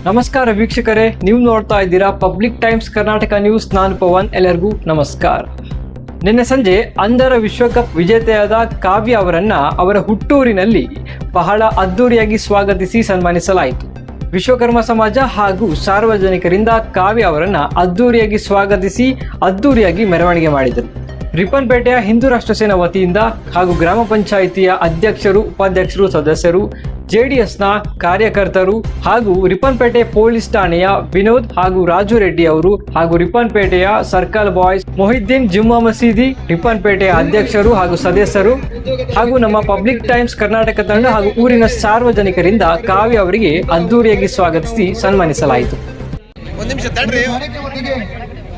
ನಮಸ್ಕಾರ ವೀಕ್ಷಕರೇ, ನೀವು ನೋಡ್ತಾ ಇದ್ದೀರಾ ಪಬ್ಲಿಕ್ ಟೈಮ್ಸ್ ಕರ್ನಾಟಕ ನ್ಯೂಸ್. ನಾನು ಪವನ್. ಎಲ್ಲರಿಗೂ ನಮಸ್ಕಾರ. ನಿನ್ನೆ ಸಂಜೆ ಅಂಧರ ವಿಶ್ವಕಪ್ ವಿಜೇತೆಯಾದ ಕಾವ್ಯ ಅವರನ್ನ ಅವರ ಹುಟ್ಟೂರಿನಲ್ಲಿ ಬಹಳ ಅದ್ದೂರಿಯಾಗಿ ಸ್ವಾಗತಿಸಿ ಸನ್ಮಾನಿಸಲಾಯಿತು. ವಿಶ್ವಕರ್ಮ ಸಮಾಜ ಹಾಗೂ ಸಾರ್ವಜನಿಕರಿಂದ ಕಾವ್ಯ ಅವರನ್ನ ಅದ್ದೂರಿಯಾಗಿ ಸ್ವಾಗತಿಸಿ ಅದ್ದೂರಿಯಾಗಿ ಮೆರವಣಿಗೆ ಮಾಡಿದರು. ರಿಪ್ಪನ್ಪೇಟೆಯ ಹಿಂದೂ ರಾಷ್ಟ್ರ ಸೇನಾ ವತಿಯಿಂದ ಹಾಗೂ ಗ್ರಾಮ ಪಂಚಾಯಿತಿಯ ಅಧ್ಯಕ್ಷರು, ಉಪಾಧ್ಯಕ್ಷರು, ಸದಸ್ಯರು, ಜೆಡಿಎಸ್ನ ಕಾರ್ಯಕರ್ತರು ಹಾಗೂ ರಿಪ್ಪನ್ಪೇಟೆ ಪೊಲೀಸ್ ಠಾಣೆಯ ವಿನೋದ್ ಹಾಗೂ ರಾಜು ರೆಡ್ಡಿ ಅವರು ಹಾಗೂ ರಿಪ್ಪನ್ಪೇಟೆಯ ಸರ್ಕಲ್ ಬಾಯ್ಸ್ ಮೊಹಿದ್ದೀನ್ ಜುಮ್ಮಾ ಮಸೀದಿ ರಿಪ್ಪನ್ಪೇಟೆಯ ಅಧ್ಯಕ್ಷರು ಹಾಗೂ ಸದಸ್ಯರು ಹಾಗೂ ನಮ್ಮ ಪಬ್ಲಿಕ್ ಟೈಮ್ಸ್ ಕರ್ನಾಟಕ ತಂಡ ಹಾಗೂ ಊರಿನ ಸಾರ್ವಜನಿಕರಿಂದ ಕಾವ್ಯ ಅವರಿಗೆ ಅದ್ದೂರಿಯಾಗಿ ಸ್ವಾಗತಿಸಿ ಸನ್ಮಾನಿಸಲಾಯಿತು.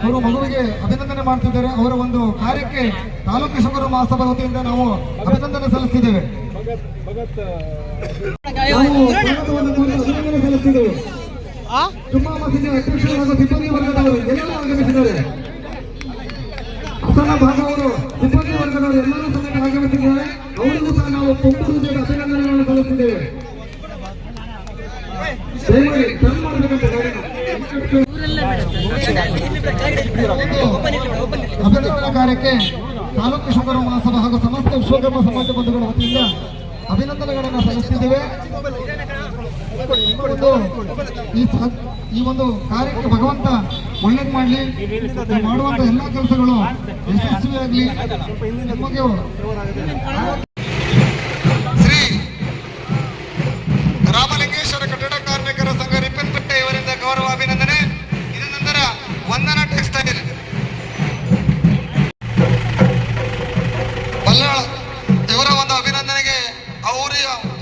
ಅವರು ಮಗುವಿಗೆ ಅಭಿನಂದನೆ ಮಾಡ್ತಿದ್ದಾರೆ. ಅವರ ಒಂದು ಕಾರ್ಯಕ್ಕೆ ತಾಲೂಕು ವಿಶ್ವಕರ್ಮ ಮಹಾಸಭಾ ವತಿಯಿಂದ ನಾವು ಅಭಿನಂದನೆ ಸಲ್ಲಿಸ್ತಿದ್ದೇವೆ. ಜುಮ್ಮಾ ಮಸೀದಿ ಅಧ್ಯಕ್ಷರು ಹಾಗೂ ಸಿಬ್ಬಂದಿ ವರ್ಗದವರು ಎಲ್ಲರೂ ಆಗಮಿಸಿದ್ದಾರೆ. ಅಸನ ಭಾಗವರು ಸಿಬ್ಬಂದಿ ವರ್ಗದವರು ಎಲ್ಲರೂ ಸಮೇತ ಆಗಮಿಸಿದ್ದಾರೆ. ಅವರಿಗೂ ಸಹ ನಾವು ಪುಟ್ಟೂರಿನ ಅಭಿನಂದನೆಗಳನ್ನು ಸಲ್ಲಿಸಿದ್ದೇವೆ. ಅಭಿನಂದನಾ ಕಾರ್ಯಕ್ಕೆ ತಾಲೂಕು ವಿಶ್ವಕರ್ಮ ಮಹಾಸಭಾ ಹಾಗೂ ಸಮಸ್ತ ವಿಶ್ವಕರ್ಮ ಸಮಾಜ ಬಂಧುಗಳ ವತಿಯಿಂದ ಅಭಿನಂದನೆಗಳನ್ನು ಸಲ್ಲಿಸುತ್ತಿದ್ದೇವೆ. ಈ ಒಂದು ಕಾರ್ಯಕ್ಕೆ ಭಗವಂತ ಒಳ್ಳೇದು ಮಾಡಲಿ, ಮಾಡುವಂತ ಎಲ್ಲಾ ಕೆಲಸಗಳು ಯಶಸ್ವಿಯಾಗಲಿ. ನಿಮಗೆ ಶ್ರೀ ರಾಮಲಿಂಗೇಶ್ವರ ಕಟ್ಟಡ ಕಾರ್ಮಿಕರ ಸಂಘ ರಿಪ್ಪನ್ಪೇಟೆ ಇವರಿಂದ ಗೌರವ ಅಭಿನಂದನೆ. ಇದ ನಂತರ ವಂದನಾ ಟೆಕ್ಸ್ಟೈಲ್ ಬಲ್ಲಾಳ ಇವರ ಒಂದು ಅಭಿನಂದನೆಗೆ ಅವರ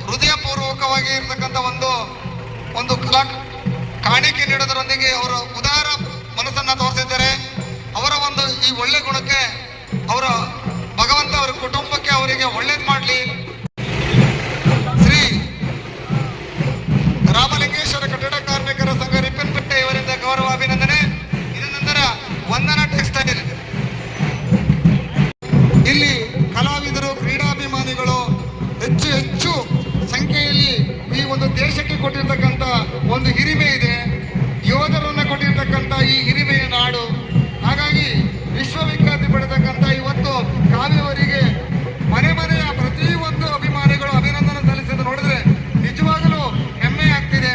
ಹೃದಯಪೂರ್ವಕವಾಗಿ ಇರತಕ್ಕಂಥ ಒಂದು ಕಲಾ ಕಾಣಿಕೆ ನೀಡೋದರೊಂದಿಗೆ ಅವರ ಉದಾರ ಮನಸ್ಸನ್ನ ತೋರಿಸಿದ್ದಾರೆ. ಅವರ ಒಂದು ಈ ಒಳ್ಳೆ ಗುಣಕ್ಕೆ ಅವರ ಭಗವಂತ ಅವರ ಕುಟುಂಬಕ್ಕೆ ಅವರಿಗೆ ಒಳ್ಳೇದು ಮಾಡಲಿ. ಶ್ರೀ ರಾಮಲಿಂಗೇಶ್ವರ ಕಟ್ಟಡ ಕಾರ್ಮಿಕರ ಸಂಘ ರಿಪ್ಪನ್ಪೇಟೆ ಇವರಿಂದ ಗೌರವ ಅಭಿನಂದನೆ. ಇದ ನಂತರ ವಂದನಾ ಟೆಕ್ಸ್ಟೈಲ್ ಇಲ್ಲಿ ಕಲಾವಿದರು, ಕ್ರೀಡಾಭಿಮಾನಿಗಳು ಹೆಚ್ಚು ಸಂಖ್ಯೆಯಲ್ಲಿ ಈ ಒಂದು ದೇಶಕ್ಕೆ ಕೊಟ್ಟಿರ್ತಕ್ಕಂಥ ಒಂದು ಹಿರಿಮೆ ಇದೆ. ಯೋಧರನ್ನ ಕೊಟ್ಟಿರ್ತಕ್ಕಂಥ ಈ ಹಿರಿಮೆಯ ನಾಡು. ಹಾಗಾಗಿ ವಿಶ್ವವಿಖ್ಯಾತಿ ಪಡೆತಕ್ಕಂಥ ಇವತ್ತು ಕಾವ್ಯವರಿಗೆ ಮನೆಯ ಪ್ರತಿಯೊಂದು ಅಭಿಮಾನಿಗಳು ಅಭಿನಂದನೆ ಸಲ್ಲಿಸಿದ ನೋಡಿದ್ರೆ ನಿಜವಾಗಲೂ ಹೆಮ್ಮೆ ಆಗ್ತಿದೆ.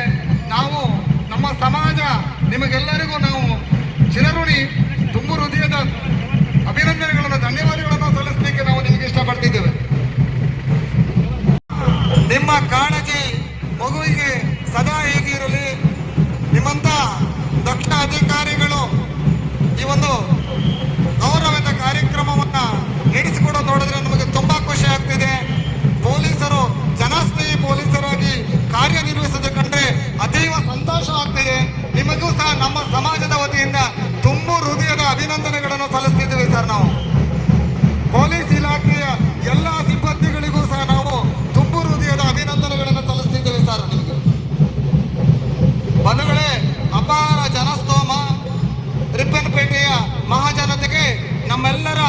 ನಾವು ನಮ್ಮ ಸಮಾಜ ನಿಮಗೆಲ್ಲರಿಗೂ ನಾವು ಚಿರಋಣಿ. ತುಂಬು ಹೃದಯದ ಅಭಿನಂದನೆಗಳನ್ನು, ಧನ್ಯವಾದಗಳನ್ನು ಸಲ್ಲಿಸಲಿಕ್ಕೆ ನಾವು ನಿಮಗೆ ಇಷ್ಟಪಡ್ತಿದ್ದೇವೆ. ನಿಮ್ಮ ಕಾಳಜಿ ಮಗುವಿಗೆ ಸದಾ ಹೇಗಿರಲಿ. ನಿಮ್ಮಂತ ದಕ್ಷ ಅಧಿಕಾರಿಗಳು ಈ ಒಂದು ಗೌರವದ ಕಾರ್ಯಕ್ರಮವನ್ನ ನಡೆಸಿಕೊಡೋದು ನೋಡಿದ್ರೆ ನಮಗೆ ತುಂಬಾ ಖುಷಿ ಆಗ್ತಿದೆ. ಪೊಲೀಸರು ಜನಸ್ನೇಹಿ ಪೊಲೀಸರಾಗಿ ಕಾರ್ಯನಿರ್ವಹಿಸೋದು ಕಂಡ್ರೆ ಅತೀವ ಸಂತೋಷ ಆಗ್ತಿದೆ. ನಿಮಗೂ ಸಹ ನಮ್ಮ ಸಮಾಜದ ವತಿಯಿಂದ ತುಂಬು ಹೃದಯದ ಅಭಿನಂದನೆಗಳನ್ನು ಸಲ್ಲಿಸ್ತಿದ್ದೇವೆ ಸರ್. ನಾವು ಪೊಲೀಸ್ ಇಲಾಖೆಯ ಎಲ್ಲ ಸಿಬ್ಬಂದಿಗಳಿಗೂ ಸಹ ನಾವು ತುಂಬು ಹೃದಯದ ಅಭಿನಂದನೆಗಳನ್ನು ಸಲ್ಲಿಸ್ತಿದ್ದೇವೆ ಸರ್. ನಿಮಗೆ ಬಂಧುಗಳೇ, ಅಪಾರ ಜನಸ್ತೋಮ ರಿಪ್ಪನ್ಪೇಟೆಯ ಮಹಾಜನತೆಗೆ ನಮ್ಮೆಲ್ಲರ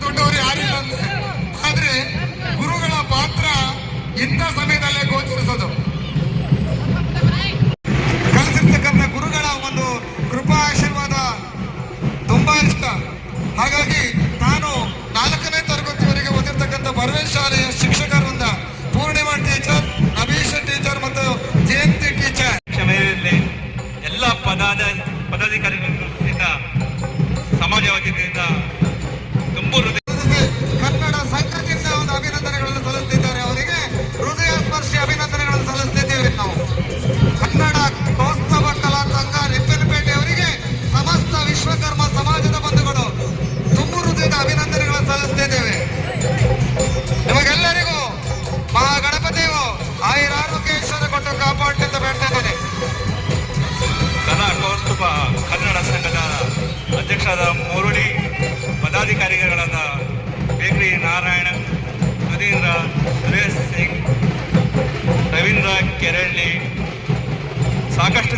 ದೊಡ್ಡವರು ಯಾರಿಲ್ಲ ಆದ್ರೆ ಗುರುಗಳ ಪಾತ್ರ ಇಂಥ ಸಮಯದಲ್ಲೇ ಗೋಚರಿಸೋದು. ಕಲಿಸಿರ್ತಕ್ಕಂಥ ಗುರುಗಳ ಒಂದು ಕೃಪಾ ಆಶೀರ್ವಾದ ತುಂಬಾ ಇಷ್ಟ. ಹಾಗಾಗಿ ನಾನು 4ನೇ ತರಗತಿವರೆಗೆ ಓದಿರ್ತಕ್ಕಂಥ ಪರ್ವೇಶ್ ಶಾಲೆಯ ಶಿಕ್ಷಕರಿಂದ ಪೂರ್ಣಿಮಾ ಟೀಚರ್, ನಬೀಶ್ ಟೀಚರ್ ಮತ್ತು ಜಯಂತಿ ಟೀಚರ್ ಕ್ಷಮೆಯಲ್ಲಿ ಎಲ್ಲ ಪದಾಧಿಕಾರಿಗಳಿಂದ ಸಮಾಜವಾದಿಗಳಿಂದ ತುಂಬು ಕನ್ನಡ ಸಂಘದಿಂದ ಒಂದು ಅಭಿನಂದನೆಗಳನ್ನು ಸಲ್ಲಿಸುತ್ತಿದ್ದಾರೆ. ಅವರಿಗೆ ಹೃದಯ ಸ್ಪರ್ಶಿ ಅಭಿನಂದನೆಗಳನ್ನು ಸಲ್ಲಿಸುತ್ತಿದ್ದೇವೆ. ನಾವು ಕನ್ನಡ ಕೌಸ್ತವ ಕಲಾ ಸಂಘ ರಿಪ್ಪನ್ಪೇಟೆ ಅವರಿಗೆ ಸಮಸ್ತ ವಿಶ್ವಕರ್ಮ ಸಮಾಜದ ಬಂಧುಗಳು ತುಂಬು ಹೃದಯದ ಅಭಿನಂದನೆಗಳನ್ನು ಸಲ್ಲಿಸುತ್ತಿದ್ದೇವೆ. ನಿಮಗೆಲ್ಲರಿಗೂ ಮಹಾಗಣಪತಿಯು ಆಯುರಾರೋಗ್ಯ ಈಶ್ವರ ಕೊಟ್ಟು ಕಾಪಾಡಿ ಅಂತ ಬೇಡ್ತಾ ಇದ್ದೇನೆ. ಕೌಸ್ತುಭ ಕನ್ನಡ ಸಂಘದ ಅಧ್ಯಕ್ಷರಾದ ಮುರುಳಿ, ಪದಾಧಿಕಾರಿಗಳಾದ ಬೇಕ್ರಿ ನಾರಾಯಣ, ಸುಧೀಂದ್ರ, ಸುರೇಶ್ ಸಿಂಗ್, ರವೀಂದ್ರ ಕೆರಳ್ಳಿ, ಸಾಕಷ್ಟು